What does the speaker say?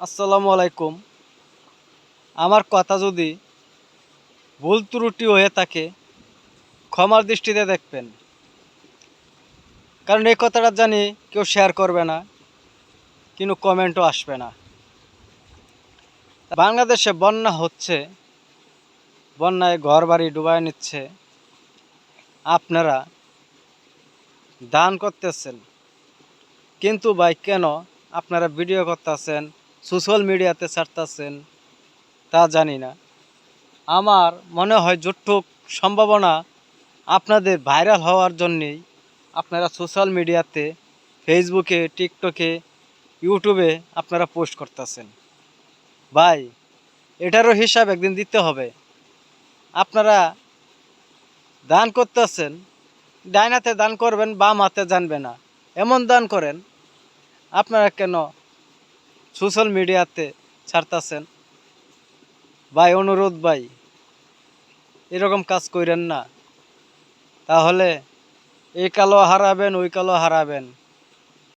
আসসালামু আলাইকুম। আমার কথা যদি ভুল ত্রুটি হয়ে থাকে ক্ষমার দৃষ্টিতে দেখবেন, কারণ এই কথাটা জানি কেউ শেয়ার করবে না, কিন্তু কমেন্টও আসবে না। বাংলাদেশে বন্যা হচ্ছে, বন্যায় ঘর বাড়ি ডুবায় নিচ্ছে, আপনারা দান করতেছেন, কিন্তু ভাই কেন আপনারা ভিডিও করতেছেন, সোশ্যাল মিডিয়াতে ছাড়তেছেন তা জানি না। আমার মনে হয় যতটুক সম্ভাবনা আপনাদের ভাইরাল হওয়ার জন্যেই আপনারা সোশ্যাল মিডিয়াতে, ফেসবুকে, টিকটকে, ইউটিউবে আপনারা পোস্ট করতেছেন। ভাই, এটারও হিসাব একদিন দিতে হবে। আপনারা দান করতেছেন, ডাইন হাতে দান করবেন, বাম হাতে জানবে না, এমন দান করেন। আপনারা কেন সোশ্যাল মিডিয়াতে ছাড়তেছেন? ভাই, অনুরোধ ভাই, এরকম কাজ করেন না, তাহলে এই কালো হারাবেন, ওই কালো হারাবেন।